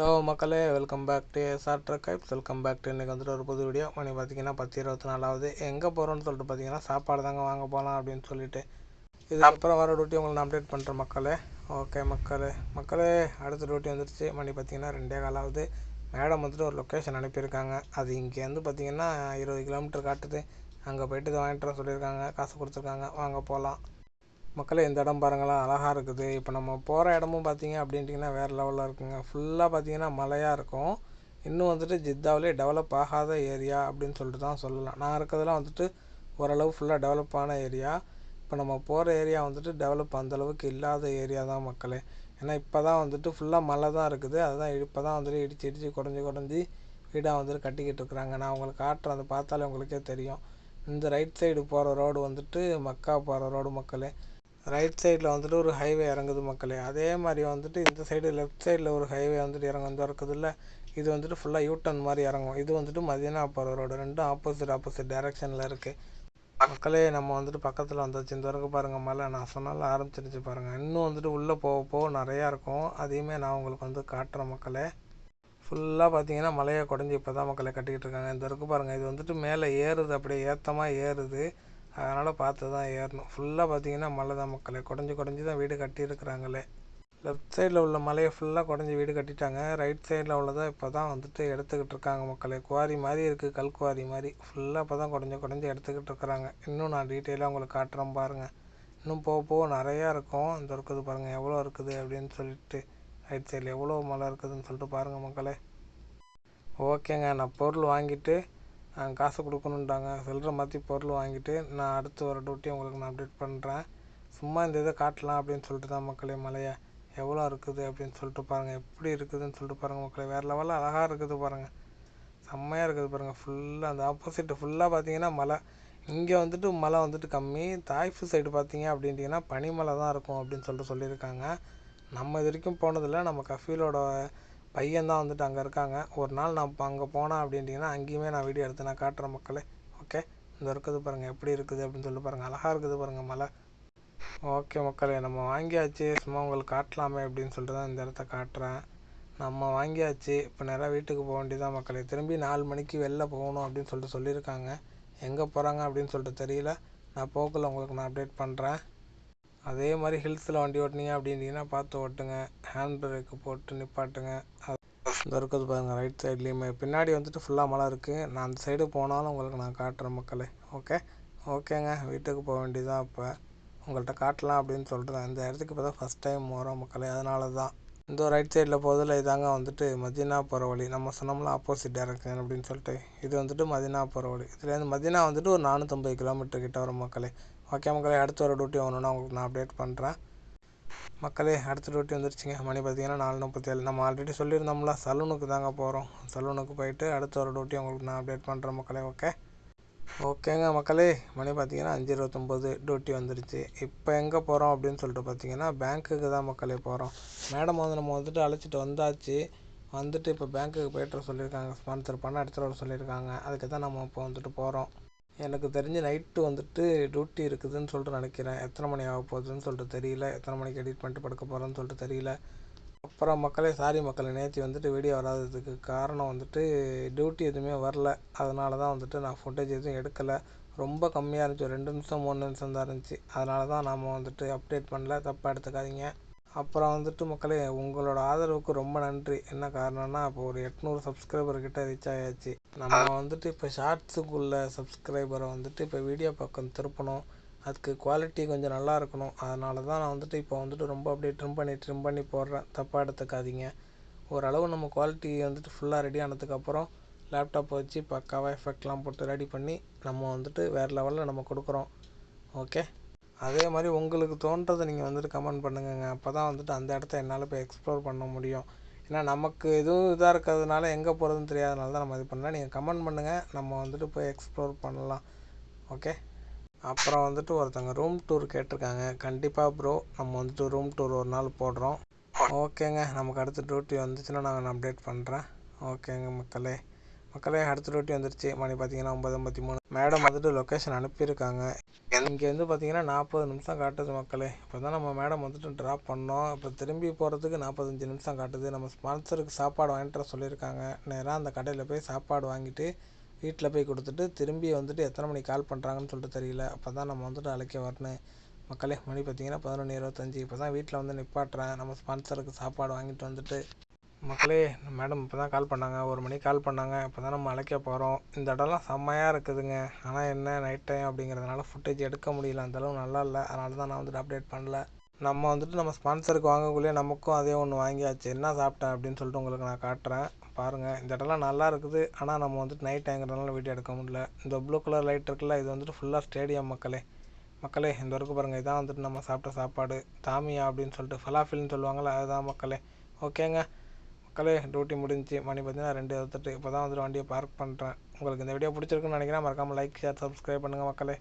Hello மக்களே, welcome back to SR truck கைப்ஸ். Welcome back to இன்றைக்கி வந்துட்டு ஒரு புது வீடியோ. மணி பார்த்தீங்கன்னா 10:24 எங்கே போகிறோன்னு சொல்லிட்டு பார்த்தீங்கன்னா சாப்பாடு தாங்க வாங்க போகலாம் அப்படின்னு சொல்லிட்டு இதுக்கப்புறம் வர டியூட்டி உங்களுக்கு நான் அப்டேட் பண்ணுறேன் மக்களே. ஓகே மக்களே அடுத்த டியூட்டி வந்துடுச்சு. மணி பார்த்தீங்கன்னா 2:15. மேடம் வந்துட்டு ஒரு லொக்கேஷன் அனுப்பியிருக்காங்க. அது இங்கேருந்து பார்த்தீங்கன்னா 20 கிலோமீட்டர் காட்டுது. அங்கே போய்ட்டு இதை வாங்கிட்டு வர சொல்லியிருக்காங்க. காசு கொடுத்துருக்காங்க. வாங்க போகலாம் மக்களே. இந்த இடம் பாருங்களா, அழகாக இருக்குது. இப்போ நம்ம போகிற இடமும் பார்த்தீங்க அப்படின்ட்டிங்கன்னா வேறு லெவலில் இருக்குங்க. ஃபுல்லாக பார்த்தீங்கன்னா மலையாக இருக்கும். இன்னும் வந்துட்டு ஜித்தாவிலே டெவலப் ஆகாத ஏரியா அப்படின்னு சொல்லிட்டு தான் சொல்லலாம். நான் இருக்கிறதெல்லாம் வந்துட்டு ஓரளவு ஃபுல்லாக டெவலப்பான ஏரியா. இப்போ நம்ம போகிற ஏரியா வந்துட்டு டெவலப் அந்தளவுக்கு இல்லாத ஏரியா தான் மக்களே. ஏன்னா இப்போ தான் வந்துட்டு ஃபுல்லாக மலை தான் இருக்குது. அதுதான் இப்போ தான் வந்துட்டு இடித்து குறைஞ்சி வீடாக வந்துட்டு கட்டிக்கிட்டு இருக்கிறாங்க. நான் உங்களுக்கு காட்டுறேன், அதை பார்த்தாலே உங்களுக்கே தெரியும். இந்த ரைட் சைடு போகிற ரோடு வந்துட்டு மக்கா போகிற ரோடு மக்களே. ரைட் சைடில் வந்துட்டு ஒரு ஹைவே இறங்குது மக்களே. அதே மாதிரி வந்துட்டு இந்த சைடு லெஃப்ட் சைடில் ஒரு ஹைவே வந்துட்டு வந்து இருக்குது இல்லை. இது வந்துட்டு ஃபுல்லாக யூட்டன் மாதிரி இறங்கும். இது வந்துட்டு மதினா போகிற ரோடு. ரெண்டும் ஆப்போசிட் டைரெக்ஷனில் இருக்குது மக்களே. நம்ம வந்துட்டு பக்கத்தில் வந்தாச்சு. இந்த வரைக்கும் பாருங்கள் மலை. நான் சொன்னாலும் ஆரம்பிச்சிருச்சு பாருங்கள். இன்னும் வந்துட்டு உள்ளே போக நிறையா இருக்கும். அதையுமே நான் உங்களுக்கு வந்து காட்டுறேன் மக்களே. ஃபுல்லாக பார்த்தீங்கன்னா மலையை குடஞ்சி இப்போ தான் மக்களை கட்டிக்கிட்டு இருக்காங்க. இந்த வரைக்கும் பாருங்கள். இது வந்துட்டு மேலே ஏறுது, அப்படியே ஏற்றமாக ஏறுது. அதனால் பார்த்து தான் ஏறணும். ஃபுல்லாக பார்த்தீங்கன்னா மலை தான் மக்களே. குடஞ்சி தான் வீடு கட்டியிருக்கிறாங்களே. லெஃப்ட் சைடில் உள்ள மலையை ஃபுல்லாக குடஞ்சி வீடு கட்டிட்டாங்க. ரைட் சைடில் உள்ளதை இப்போ தான் வந்துட்டு எடுத்துக்கிட்டு இருக்காங்க மக்களே. குவாரி மாதிரி இருக்குது, கல் குவாரி மாதிரி. ஃபுல்லாக இப்போ தான் குடஞ்சி எடுத்துக்கிட்டு இருக்கிறாங்க. இன்னும் நான் டீட்டெயிலாக உங்களுக்கு காட்டுறேன் பாருங்கள். இன்னும் போக நிறையா இருக்கும். இந்த இருக்குது பாருங்கள் எவ்வளோ இருக்குது அப்படின்னு சொல்லிட்டு. ரைட் சைடில் எவ்வளோ மலை இருக்குதுன்னு சொல்லிட்டு பாருங்கள் மக்களே. ஓகேங்க, நான் பொருள் வாங்கிட்டு காசு கொடுக்கணுன்ட்டாங்க. சில்லறை மாற்றி பொருள் வாங்கிட்டு நான் அடுத்து வர டியூட்டி உங்களுக்கு நான் அப்டேட் பண்ணுறேன். சும்மா இந்த இதை காட்டலாம் அப்படின்னு சொல்லிட்டு தான் மக்களே. மலையை எவ்வளோ இருக்குது அப்படின்னு சொல்லிட்டு பாருங்கள். எப்படி இருக்குதுன்னு சொல்லிட்டு பாருங்கள் மக்களே. வேறு லெவலில் அழகாக இருக்குது பாருங்கள். செம்மையாக இருக்குது பாருங்கள். ஃபுல்லாக அந்த ஆப்போசிட்டு ஃபுல்லாக பார்த்தீங்கன்னா மலை. இங்கே வந்துட்டு மலை வந்துட்டு கம்மி. தாய்ஃபு சைடு பார்த்தீங்க அப்படின்ட்டிங்கன்னா பனிமலை தான் இருக்கும் அப்படின்னு சொல்லிட்டு சொல்லியிருக்காங்க. நம்ம இது வரைக்கும் போனதில்லை. நம்ம கஃபீலோட பையன்தான் வந்துட்டு அங்கே இருக்காங்க. ஒரு நாள் நான் இப்போ அங்கே போனேன் அப்படின்ட்டிங்கன்னா அங்கேயுமே நான் வீடியோ எடுத்து நான் காட்டுறேன் மக்களே. ஓகே, இந்த இருக்குது பாருங்கள் எப்படி இருக்குது அப்படின்னு சொல்லிட்டு பாருங்கள். அழகாக இருக்குது பாருங்கள் மலை. ஓகே மக்களே, நம்ம வாங்கியாச்சு. சும்மா உங்களுக்கு காட்டலாமே அப்படின்னு சொல்லிட்டு தான் இந்த இடத்த காட்டுறேன். நம்ம வாங்கியாச்சு. இப்போ நேராக வீட்டுக்கு போக வேண்டியதான் மக்களே. திரும்பி 4 மணிக்கு வெளில போகணும் அப்படின்னு சொல்லிட்டு சொல்லியிருக்காங்க. எங்கே போகிறாங்க அப்படின்னு சொல்லிட்டு தெரியல. நான் போகல உங்களுக்கு நான் அப்டேட் பண்ணுறேன். அதே மாதிரி ஹில்ஸில் வண்டி ஓட்டினீங்க அப்படின்ட்டிங்கன்னா பார்த்து ஓட்டுங்க. ஹேண்ட் பிரேக்கு போட்டு நிப்பாட்டுங்க. இந்த இருக்குது பாருங்கள் ரைட் சைட்லேயுமே. பின்னாடி வந்துட்டு ஃபுல்லாக மலை இருக்குது. நான் அந்த சைடு போனாலும் உங்களுக்கு நான் காட்டுறேன் மக்களே. ஓகேங்க, வீட்டுக்கு போக வேண்டியதான். இப்போ உங்கள்கிட்ட காட்டலாம் அப்படின்னு சொல்லிட்டு தான் இந்த இடத்துக்கு இப்போ தான் ஃபஸ்ட் டைம் வரோம் மக்களே. அதனால தான் இந்த ரைட் சைடில் போதில் இதாங்க வந்துட்டு மதினா போகிற வழி. நம்ம சொன்னோம்ல ஆப்போசிட் டைரக்ஷன் அப்படின்னு சொல்லிட்டு. இது வந்துட்டு மதினா போகிற வழி. இதுலேருந்து மதினா வந்துட்டு ஒரு 450 கிலோமீட்டர் கிட்ட வரும் மக்களே. ஓகே மக்களே, அடுத்து ஒரு டியூட்டி வரணுன்னா உங்களுக்கு நான் அப்டேட் பண்ணுறேன் மக்களே. அடுத்த டியூட்டி வந்துருச்சுங்க. மணி பார்த்தீங்கன்னா 4:37. நம்ம ஆல்ரெடி சொல்லியிருந்தோம்ல சலூனுக்கு தாங்க போகிறோம். சலூனுக்கு போயிட்டு அடுத்த ஒரு டியூட்டி உங்களுக்கு நான் அப்டேட் பண்ணுறேன் மக்களே. ஓகேங்க மக்களே, மணி பார்த்தீங்கன்னா 5:29 டியூட்டி வந்துருச்சு. இப்போ எங்கே போகிறோம் அப்படின்னு சொல்லிட்டு பார்த்தீங்கன்னா பேங்க்குக்கு தான் மக்களே போகிறோம். மேடம் வந்து நம்ம வந்துட்டு அழைச்சிட்டு வந்தாச்சு. வந்துட்டு இப்போ பேங்க்குக்கு போய்ட்டு வர சொல்லியிருக்காங்க. ஸ்பான்சர் பண்ண எடுத்துகிட்டு வர சொல்லியிருக்காங்க. அதுக்கு தான் நம்ம இப்போ வந்துட்டு போகிறோம். எனக்கு தெரிஞ்சு நைட்டு வந்துட்டு டியூட்டி இருக்குதுன்னு சொல்லிட்டு நினைக்கிறேன். எத்தனை மணி ஆக போகுதுன்னு சொல்லிட்டு தெரியல. எத்தனை மணிக்கு எடிட் பண்ணிட்டு படுக்க போகிறேன்னு சொல்லிட்டு தெரியல. அப்புறம் மக்களே, சாரி மக்களே, நேற்று வந்துட்டு வீடியோ வராததுக்கு காரணம் வந்துட்டு டியூட்டி எதுவுமே வரல. அதனால தான் வந்துட்டு நான் ஃபுட்டேஜ் எதுவும் எடுக்கலை. ரொம்ப கம்மியாக இருந்துச்சு. ஒரு 2 நிமிஷம் 3 நிமிஷம் தான் இருந்துச்சு. அதனால தான் நாம் வந்துட்டு அப்டேட் பண்ணல. தப்பாக எடுத்துக்காதீங்க. அப்புறம் வந்துட்டு மக்களே, உங்களோட ஆதரவுக்கு ரொம்ப நன்றி. என்ன காரணம்னா இப்போ ஒரு 800 சப்ஸ்கிரைபர்கிட்ட ரீச் ஆயாச்சு. நம்ம வந்துட்டு இப்போ ஷார்ட்ஸுக்குள்ள சப்ஸ்கிரைபரை வந்துட்டு இப்போ வீடியோ பக்கம் திருப்பணும். அதுக்கு குவாலிட்டி கொஞ்சம் நல்லா இருக்கணும். அதனால தான் நான் வந்துட்டு இப்போ வந்துட்டு ரொம்ப அப்படியே ட்ரிம் பண்ணி போடுறேன். தப்பாக எடுத்துக்காதீங்க. ஓரளவு நம்ம குவாலிட்டி வந்துட்டு ஃபுல்லாக ரெடி ஆனதுக்கப்புறம் லேப்டாப்பை வச்சு பக்காவாக எஃபெக்ட்லாம் போட்டு ரெடி பண்ணி நம்ம வந்துட்டு வேறு லெவலில் நம்ம கொடுக்குறோம். ஓகே, அதே மாதிரி உங்களுக்கு தோன்றதை நீங்கள் வந்துட்டு கமெண்ட் பண்ணுங்கங்க. அப்போ தான் வந்துட்டு அந்த இடத்த என்னால் போய் எக்ஸ்ப்ளோர் பண்ண முடியும். ஏன்னா நமக்கு எதுவும் இதாக இருக்கிறதுனால எங்கே போகிறதுன்னு தெரியாதனால தான் நம்ம இது பண்ணலாம். நீங்கள் கமெண்ட் பண்ணுங்கள், நம்ம வந்துட்டு போய் எக்ஸ்ப்ளோர் பண்ணலாம். ஓகே, அப்புறம் வந்துட்டு ஒருத்தங்க ரூம் டூர் கேட்டிருக்காங்க. கண்டிப்பாக ப்ரோ, நம்ம வந்துட்டு ரூம் டூர் ஒரு நாள் போடுறோம். ஓகேங்க, நமக்கு அடுத்த டியூட்டி வந்துச்சுன்னா நான் அப்டேட் பண்ணுறேன். ஓகேங்க மக்களே, மக்களே அடுத்த டியூட்டி வந்துருச்சு. மணி பார்த்தீங்கன்னா 9:53. மேடம் வந்துட்டு லொக்கேஷன் அனுப்பியிருக்காங்க. இங்கேருந்து பார்த்தீங்கன்னா 40 நிமிஷம் காட்டுது மக்களே. இப்போ தான் நம்ம மேடம் வந்துட்டு ட்ராப் பண்ணோம். இப்போ திரும்பி போகிறதுக்கு 45 நிமிஷம் காட்டுது. நம்ம ஸ்பான்சருக்கு சாப்பாடு வாங்கிட்டு வர சொல்லியிருக்காங்க. நேராக அந்த கடையில் போய் சாப்பாடு வாங்கிட்டு வீட்டில் போய் கொடுத்துட்டு திரும்பி வந்துட்டு எத்தனை மணிக்கு கால் பண்ணுறாங்கன்னு சொல்லிட்டு தெரியல. அப்போ தான் நம்ம வந்துட்டு அழைக்க வரணும் மக்களே. மணி பார்த்தீங்கன்னா 11:25. இப்போ தான் வீட்டில் வந்து நிப்பாட்டுறேன். நம்ம ஸ்பான்சருக்கு சாப்பாடு வாங்கிட்டு வந்துட்டு மக்களே. மேடம் இப்போ தான் கால் பண்ணாங்க. 1 மணிக்கு கால் பண்ணாங்க. இப்போ தான் நம்ம அழைக்க போகிறோம். இந்த இடம்லாம் செம்மையாக இருக்குதுங்க. ஆனால் என்ன நைட் டைம் அப்படிங்கிறதுனால ஃபுட்டேஜ் எடுக்க முடியல. அந்தளவு நல்லா இல்லை. அதனால தான் நான் வந்துட்டு அப்டேட் பண்ணல. நம்ம வந்துட்டு நம்ம ஸ்பான்சருக்கு வாங்கக்குள்ளேயே நமக்கும் அதே ஒன்று வாங்கியாச்சு. என்ன சாப்பிட்டேன் அப்படின்னு சொல்லிட்டு உங்களுக்கு நான் காட்டுறேன் பாருங்கள். இந்த இடம்லாம் நல்லா இருக்குது. ஆனால் நம்ம வந்துட்டு நைட் டைங்கிறதுனால வீடியோ எடுக்க முடியல. இந்த ப்ளூ கலர் லைட் இருக்குல்ல, இது வந்துட்டு ஃபுல்லாக ஸ்டேடியம் மக்களே. இந்த வரைக்கும் பாருங்கள். இதான் வந்துட்டு நம்ம சாப்பிட்ட சாப்பாடு. தாமியா அப்படின்னு சொல்லிட்டு ஃபலாஃபில்னு சொல்லுவாங்கள்ல, அதுதான் மக்களே. ஓகேங்க மக்களே, டியூட்டி முடிஞ்சு. மணி பார்த்தீங்கன்னா 2:28. இப்போ தான் வந்துட்டு வண்டியை பார்க் பண்ணுறேன். உங்களுக்கு இந்த வீடியோ பிடிச்சிருக்குன்னு நினைக்கிறேன். மறக்காமல் லைக், ஷேர், சப்ஸ்கிரைப் பண்ணுங்கள் மக்களே.